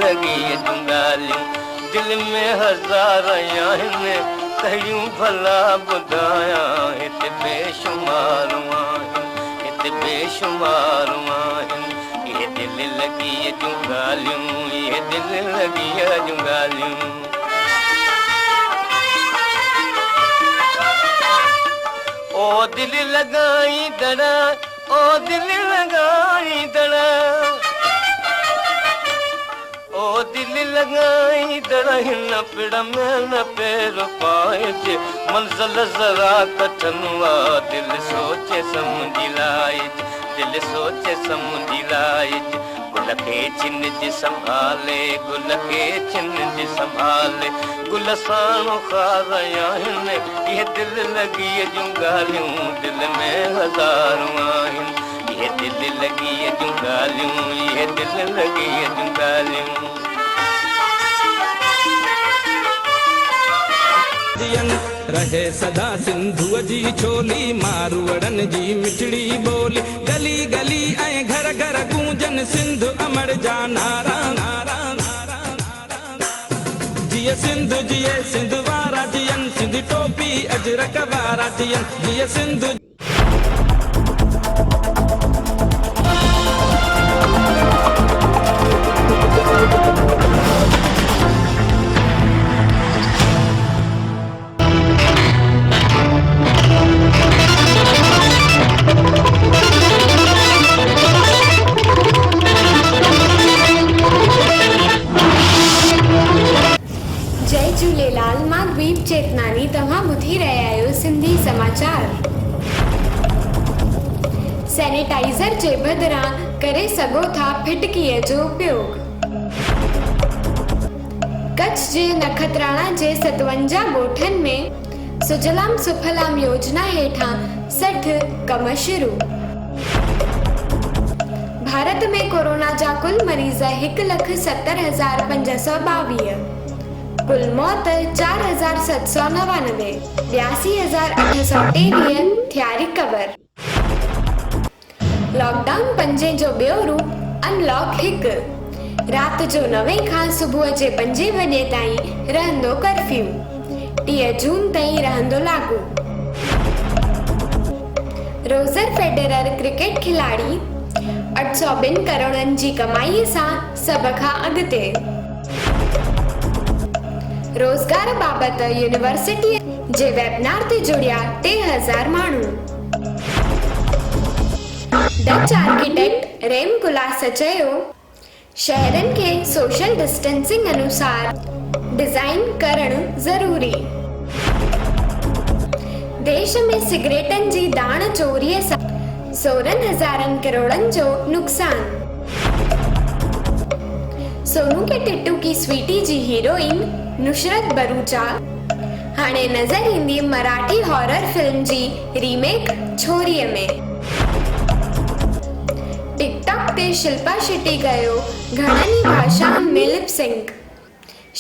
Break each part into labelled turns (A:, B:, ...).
A: लगी जुंगालियूं दिल में हज़ार आहिनि कहियूं भला ॿुधायां हिते बेशुमार आहिनि हिते बेशुमार आहिनि ये दिल लगी जुंगालियूं ये दिल लगी जुंगालियूं ओ दिल लगाई दड़ा ओ दिल लगाई दड़ा ओ दिल लगाई दड़ा हिन पिड़ में न पैर पाए मंज़िल जरा कठनुआ दिल सोचे समुझी लाई दिल सोचे समुझी लाई गुल के छिन जी संभाले गुल के छिन जी संभाले गुल साणो खार आहिनि ये दिल लगी जुंगालियूं दिल में हज़ारूं आहिनि ये दिल लगी जुंगालियूं ये दिल लगी जुंगालियूं
B: रहे सदा सिंधुअ जी छोली मारवड़न जी मिठड़ी बोली गली गली ऐं घर घर गूंजन सिंध अमर जा नारा नारा जिए सिंध वारा जियन सिंध टोपी अजरक वारा जियन जिए सिंध
C: जय झूलेलाल मां द्वीप चेतनानी तव्हां ॿुधी रहिया आहियो सिंधी समाचार। सैनिटाइज़र जे बदिरां करे सघो था फिटकीअ जो उपयोग। कच्छ जे नखत्राणा जे 57 ॻोठनि में सुजलाम सुफलाम योजना हेठां 60 कम शुरू। भारत में कोरोना जा कुल मरीज़ 1,70,522 कुल मौत 4,799 82,823 थिया रिकवर। लॉकडाउन 5 जो ॿियो रूप अनलॉक 1 रात जो 9 खां सुबुह जे 5 बजे ताईं रहंदो कर्फ्यू 30 जून ताईं रहंदो लागू। रोजर फेडरर क्रिकेट खिलाड़ी 802 करोड़नि जी कमाईअ सां सभ खां अॻिते। रोज़गार बाबति यूनिवर्सिटी जे वेबिनार ते जुड़िया 3000 माण्हू। डच आर्किटेक्ट रेम कुलास चयो शहरनि खे सोशल डिस्टेंसिंग अनुसार डिज़ाइन करणु ज़रूरी। देश में सिगरेटनि जी दाण चोरीअ सां 16,000 करोड़नि जो नुक़सान। सोनू के टिट्टू की स्वीटी जी हीरोइन नुसरत भरूचा हाणे नज़र ईंदी मराठी हॉरर फिल्म जी रीमेक छोरीअ में। टिकटॉक ते शिल्पा शेट्टी कयो घणनि भाषाउनि में लिप सिंक।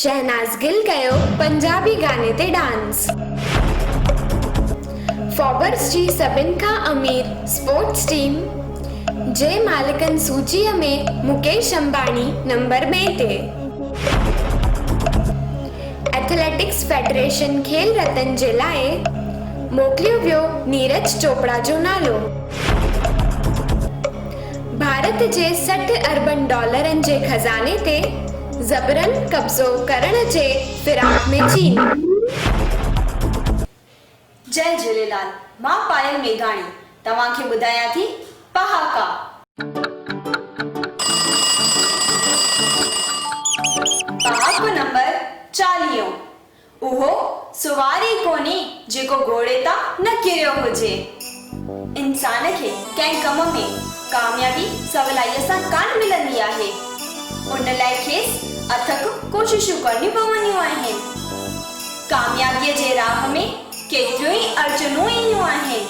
C: शहनाज गिल कयो पंजाबी गाने ते डांस। फोर्ब्स जी सभिनि खां अमीर स्पोर्ट्स टीम जे मालिकनि सूचीअ में मुकेश अंबानी नंबर 2 ते। एथलेटिक्स फेडरेशन खेल रतन जे लाइ मोकिलियो वियो नीरज चोपड़ा जो नालो। भारत जे 60 अरबन डॉलरनि जे खज़ाने ते ज़बरन कब्ज़ो करण जे फिराक में चीन।
D: जय झूलेलाल मां पायल मेघाणी तव्हांखे ॿुधायां थी पहाका। पहाको नंबर 40 उहो सुवारी कोन्हे जेको घोड़े तां न किरियो हुजे। इंसान खे कंहिं कम में कामयाबी सवलाईअ सां कान मिलंदी आहे। उन लाइ खेसि अथक कोशिशूं करणियूं पवंदियूं आहिनि। कामयाबीअ जे राह में केतिरियूं ई अड़चनूं ईंदियूं आहिनि।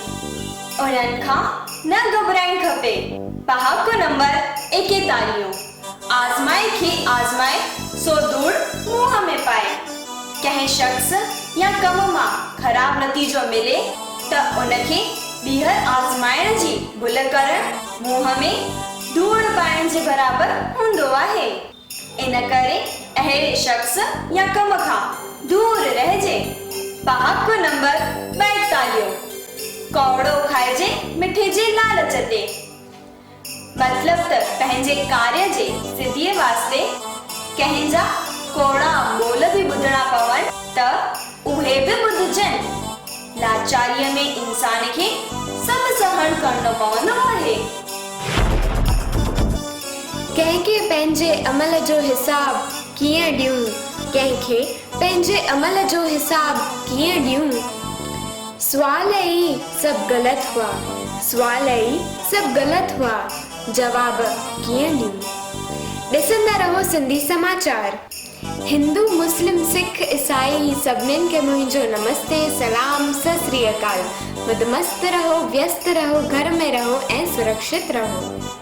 D: उन्हनि खां न घबराइणु खपे। पहाको नंबर 41 आज़माए खे आज़माए सो धूड़ मुंहं में पाए। कंहिं शख्स या कम मां ख़राब नतीजो मिले त उनखे ॿीहर आज़माइण जी भुल करणु मुंहं में धूड़ पाइण जे बराबर हूंदो आहे। इन करे अहिड़े शख्स या कम खां दूर रहिजे। पहाको नंबर 42 कौड़ो खाइजे मिठे जे लालच ते। मतलब त पंहिंजे कार्य जे सिद्धीअ वास्ते कंहिंजा कोड़ा बोल भी ॿुधणा पवन त उहे भी ॿुधजनि। लाचारीअ में इंसान खे सभु सहन करणो पवंदो आहे।
C: कंहिंखे पंहिंजे अमल जो हिसाब कीअं ॾियूं, कंहिंखे पंहिंजे अमल जो हिसाब कीअं ॾियूं। सुवाल ई सभु ग़लति हुआ, सुवाल ई सभु ग़लति हुआ, जवाब कीअं ॾियूं। ॾिसंदा रहो सिंधी समाचार। हिंदू मुस्लिम सिख ईसाई सभिनीनि खे मुंहिंजो नमस्ते सलाम सत श्री अकाल। मदमस्त रहो, व्यस्त रहो, घर में रहो ऐं सुरक्षित रहो।